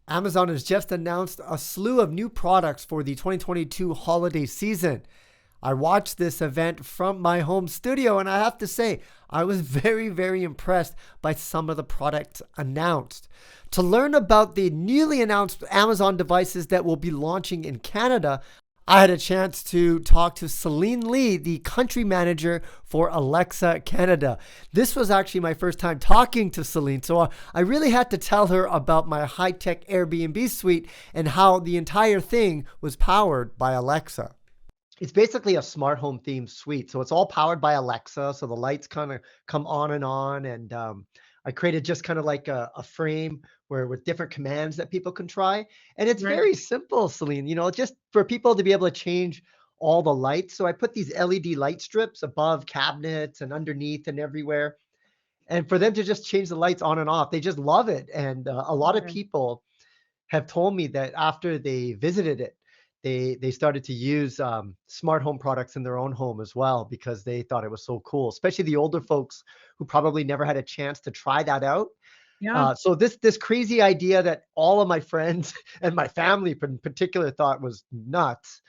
Amazon has just announced a slew of new products for the 2022 holiday season. I watched this event from my home studio, and I have to say, I was very, very impressed by some of the products announced. To learn about the newly announced Amazon devices that will be launching in Canada, I had a chance to talk to Celine Lee, the country manager for Alexa Canada. This was actually my first time talking to Celine, so I really had to tell her about my high tech Airbnb suite and how the entire thing was powered by Alexa. It's basically a smart home themed suite. So it's all powered by Alexa. So the lights kind of come on and on. And I created just kind of like a frame where with different commands that people can try. And it's Right. very simple, Celine, just for people to be able to change all the lights. So I put these LED light strips above cabinets and underneath and everywhere. And for them to just change the lights on and off, they just love it. And a lot of Yeah. people have told me that after they visited it, they started to use smart home products in their own home as well because they thought it was so cool, especially the older folks who probably never had a chance to try that out. Yeah. So this crazy idea that all of my friends and my family in particular thought was nuts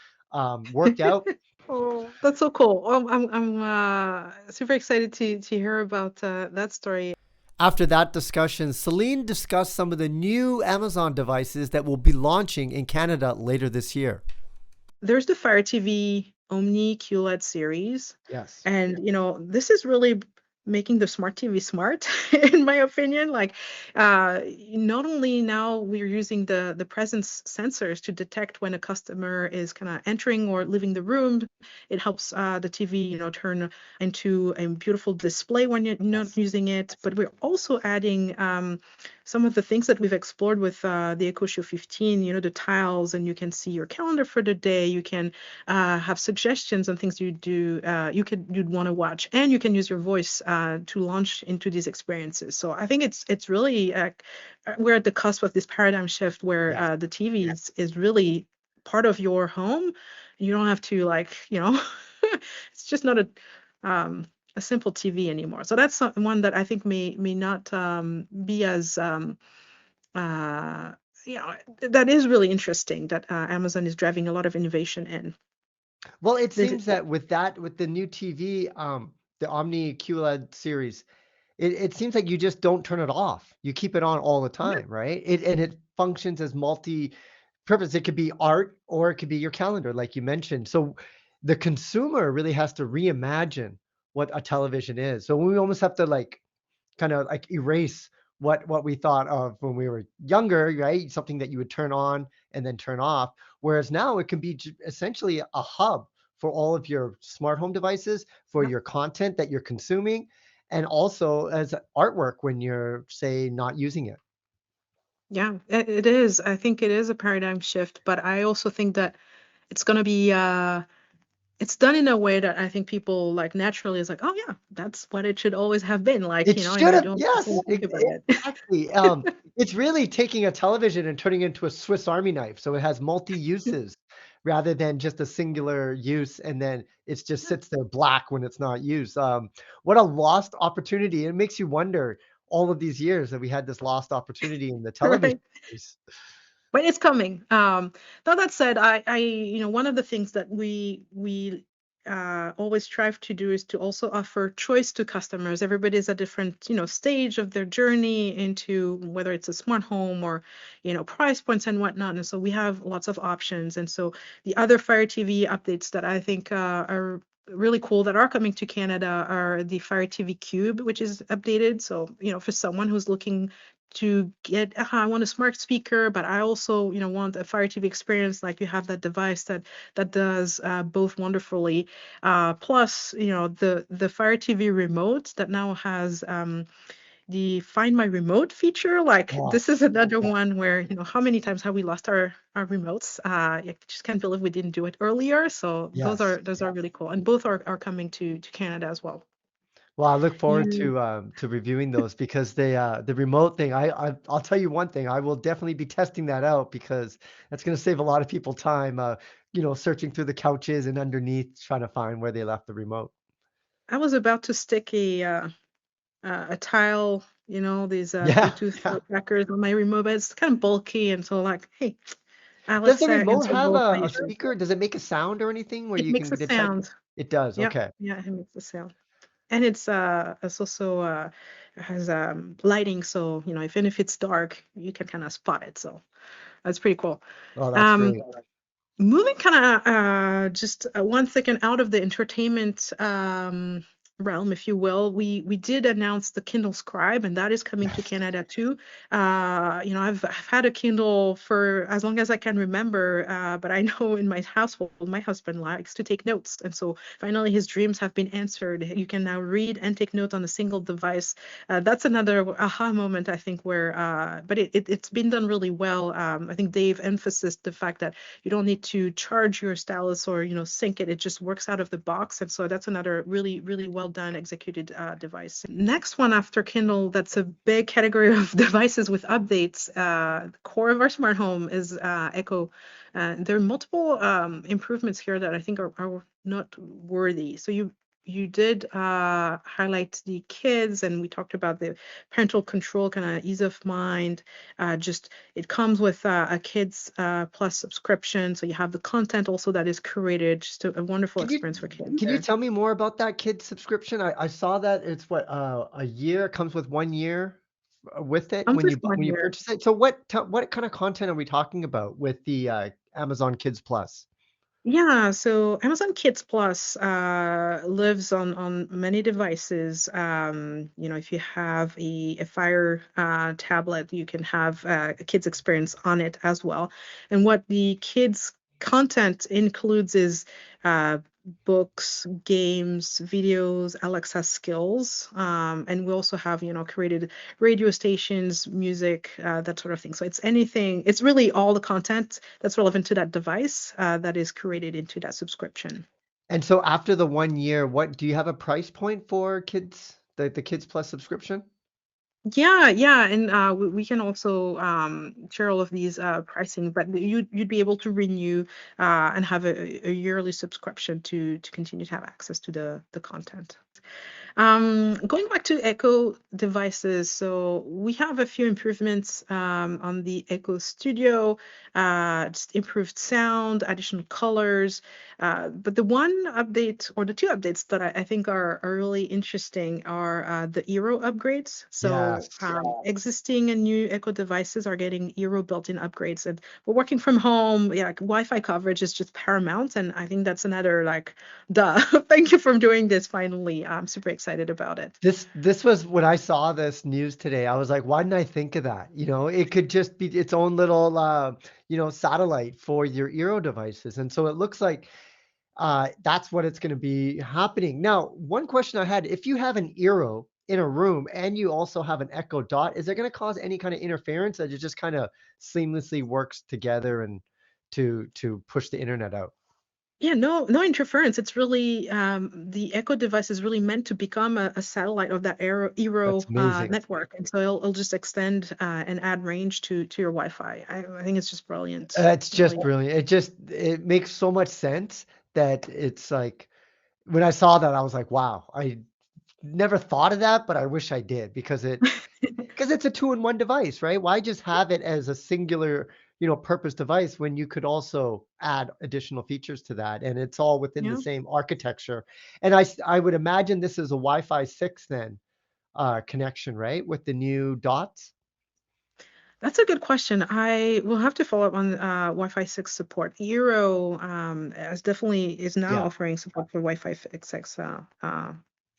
worked out. Oh, that's so cool. I'm super excited to hear about that story. After that discussion, Celine discussed some of the new Amazon devices that will be launching in Canada later this year. There's the Fire TV Omni QLED series, Yes. and this is really making the smart TV smart, in my opinion. Like, not only now we're using the presence sensors to detect when a customer is kind of entering or leaving the room. It helps the TV, turn into a beautiful display when you're not Yes. using it. But we're also adding some of the things that we've explored with the Echo Show 15, the tiles, and you can see your calendar for the day. You can have suggestions on things you do, you'd want to watch, and you can use your voice to launch into these experiences. So I think it's really we're at the cusp of this paradigm shift where Yes. the TV is really part of your home. You don't have to it's just not um, a simple TV anymore. So that's one that I think may not be as uh, that is really interesting that Amazon is driving a lot of innovation in. Well, it This, seems that with the new TV, the Omni QLED series, it seems like you just don't turn it off. You keep it on all the yeah, time, right? And it functions as multi-purpose. It could be art or it could be your calendar, like you mentioned. So the consumer really has to reimagine what a television is. So we almost have to like kind of like erase what we thought of when we were younger, right? Something that you would turn on and then turn off. Whereas now it can be essentially a hub for all of your smart home devices, for yeah, your content that you're consuming, and also as artwork when you're, say, not using it. yeah, it is. I think it is a paradigm shift, but I also think that it's going to be it's done in a way that I think people like naturally is like, oh yeah, that's what it should always have been like, It and should you have, don't have yes, to think about it. exactly. It's really taking a television and turning it into a Swiss Army knife. So it has multi uses rather than just a singular use, and then it just Yeah, sits there black when it's not used. What a lost opportunity. It makes you wonder all of these years that we had this lost opportunity in the television right. space. But it's coming. Now that said, one of the things that we always strive to do is to also offer choice to customers. Everybody's at different, stage of their journey into whether it's a smart home or, price points and whatnot. And so we have lots of options. And so the other Fire TV updates that I think are really cool that are coming to Canada are the Fire TV Cube, which is updated. So, for someone who's looking to get I want a smart speaker, but I also want a Fire TV experience. Like you have that device that does both wonderfully. Plus, the Fire TV remote that now has the Find My Remote feature. Like Oh, this is another yeah. one where how many times have we lost our remotes? I just can't believe we didn't do it earlier. So those Yes. are those are really cool, and both are coming to Canada as well. Well, I look forward You to reviewing those because the remote thing, I'll tell you one thing, I will definitely be testing that out because that's going to save a lot of people time, searching through the couches and underneath trying to find where they left the remote. I was about to stick a tile. these Yeah, Bluetooth yeah. trackers on my remote, but it's kind of bulky. And so like, hey, Does the let's remote answer have both my a issues. speaker? Does it make a sound or anything where It you makes can a detect? sound. It does. Yeah, Okay. yeah, it makes a sound. And it's also has lighting, so even if it's dark, you can kind of spot it. So that's pretty cool. Oh, that's Um, great. Moving kind of just 1 second out of the entertainment realm, if you will, we did announce the Kindle Scribe, and that is coming to Yes. Canada too. I've had a Kindle for as long as I can remember, but I know in my household, my husband likes to take notes, and so finally his dreams have been answered. You can now read and take notes on a single device. That's another aha moment, I think, where but it's been done really well. I think Dave emphasized the fact that you don't need to charge your stylus or sync it. It just works out of the box, and so that's another really really well done executed device. Next one after Kindle, that's a big category of devices with updates. The core of our smart home is Echo. There are multiple improvements here that I think are not worthy. So you did highlight the kids, and we talked about the parental control, kind of ease of mind. Just it comes with a kids plus subscription, so you have the content also that is curated. Just a wonderful Can you experience for kids can you there. tell me more about that kid subscription? I saw that it's what a year. It comes with 1 year with it Comes with when one you year. purchase it. So what kind of content are we talking about with the Amazon Kids Plus? Yeah, so Amazon Kids Plus lives on many devices. If you have a Fire tablet, you can have a kids experience on it as well. And what the kids content includes is uh, books, games, videos, Alexa skills, and we also have created radio stations, music, that sort of thing. So it's anything. It's really all the content that's relevant to that device that is created into that subscription. And so after the 1 year, what do you have a price point for kids, the Kids Plus subscription? Yeah, yeah, and we can also share all of these pricing, but you'd be able to renew and have a yearly subscription to continue to have access to the content. Going back to Echo devices, so we have a few improvements on the Echo Studio, just improved sound, additional colors. But the one update or the two updates that I think are really interesting are the Eero upgrades. So Yes. existing and new Echo devices are getting Eero built-in upgrades, and we're working from home. Yeah, like, Wi-Fi coverage is just paramount, and I think that's another like duh. Thank you for doing this finally. I'm super excited about it. This was when I saw this news today. I was like, why didn't I think of that? It could just be its own little satellite for your Eero devices. And so it looks like that's what it's going to be happening. Now, one question I had, if you have an Eero in a room and you also have an Echo Dot, is it going to cause any kind of interference that it just kind of seamlessly works together and to push the internet out? Yeah, no interference. It's really the Echo device is really meant to become a satellite of that That's Eero amazing. network, and so it'll just extend and add range to your Wi-Fi. I think it's just brilliant. It's just Really. brilliant. It makes so much sense that it's like when I saw that, I was like, wow, I never thought of that, but I wish I did because it's a two-in-one device, right? Why just have it as a singular, purpose device when you could also add additional features to that, and it's all within the Yeah. same architecture. And I would imagine this is a Wi-Fi 6 then connection, right? With the new dots. That's a good question. I will have to follow up on Wi-Fi 6 support. Eero definitely is now Yeah. offering support for Wi-Fi 6.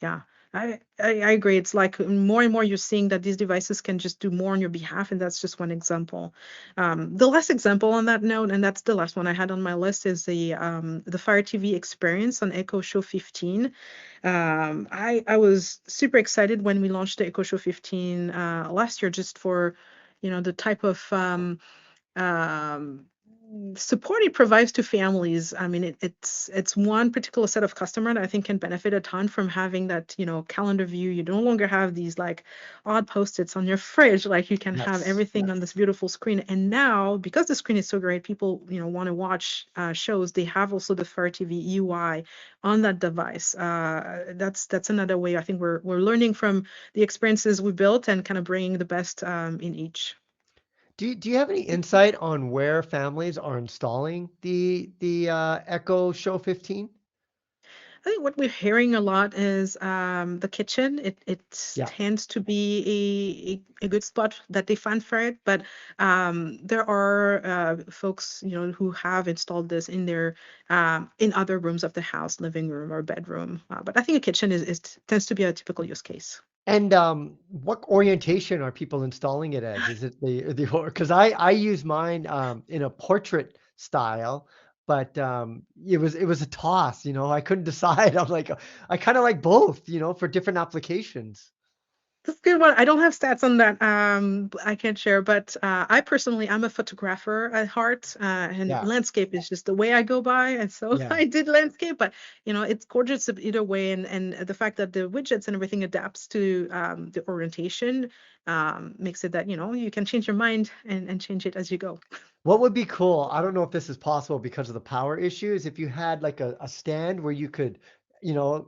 Yeah, I agree. It's like more and more you're seeing that these devices can just do more on your behalf, and that's just one example. The last example on that note, and that's the last one I had on my list, is the Fire TV experience on Echo Show 15. I was super excited when we launched the Echo Show 15 last year, just for the type of um, support it provides to families. I mean, it's one particular set of customer that I think can benefit a ton from having that, calendar view. You no longer have these like odd post-its on your fridge. Like you can have Yes. everything on this beautiful screen. And now, because the screen is so great, people, want to watch shows. They have also the Fire TV UI on that device. That's another way I think we're learning from the experiences we built and kind of bringing the best in each. Do you have any insight on where families are installing the Echo Show 15? I think what we're hearing a lot is the kitchen. It Yeah. tends to be a good spot that they find for it, but there are folks who have installed this in their in other rooms of the house, living room or bedroom. But I think a kitchen is tends to be a typical use case. And what orientation are people installing it as? Is it the because I use mine in a portrait style, but it was a toss, I couldn't decide. I'm like I kind of like both, for different applications. That's a good one. I don't have stats on that. I can't share, but I personally, I'm a photographer at heart, and Yeah. landscape is just the way I go by, and so Yeah. I did landscape. But it's gorgeous either way, and the fact that the widgets and everything adapts to the orientation makes it that you can change your mind and change it as you go. What would be cool, I don't know if this is possible because of the power issues, if you had like a stand where you could,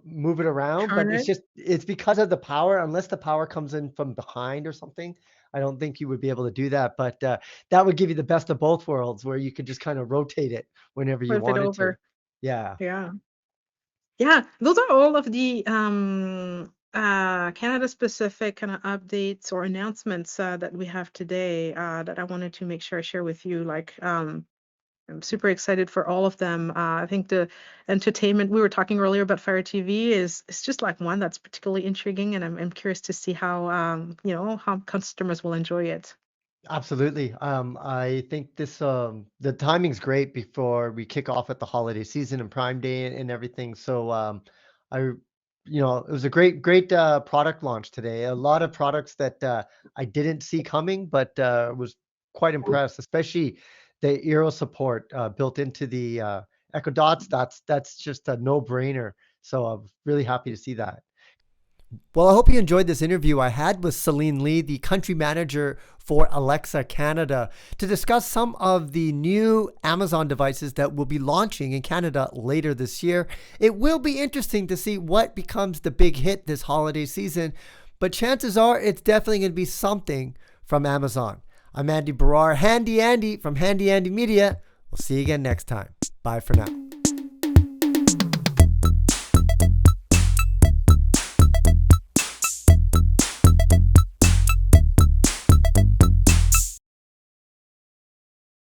move it around, but Turn it. it's because of the power, unless the power comes in from behind or something, I don't think you would be able to do that. But that would give you the best of both worlds where you could just kind of rotate it whenever you Flip it wanted to. over. Yeah. Yeah. Yeah, those are all of the Canada specific kind of updates or announcements that we have today that I wanted to make sure I share with you. Like, I'm super excited for all of them. I think the entertainment we were talking earlier about Fire TV is just like one that's particularly intriguing, and I'm curious to see how how customers will enjoy it. Absolutely. I think the timing's great before we kick off at the holiday season and Prime Day and everything. So it was a great product launch today. A lot of products that I didn't see coming, but was quite impressed, especially the Eero support built into the Echo Dots. That's just a no-brainer. So I'm really happy to see that. Well, I hope you enjoyed this interview I had with Celine Lee, the country manager for Alexa Canada, to discuss some of the new Amazon devices that will be launching in Canada later this year. It will be interesting to see what becomes the big hit this holiday season, but chances are it's definitely going to be something from Amazon. I'm Andy Baryer, Handy Andy from Handy Andy Media. We'll see you again next time. Bye for now.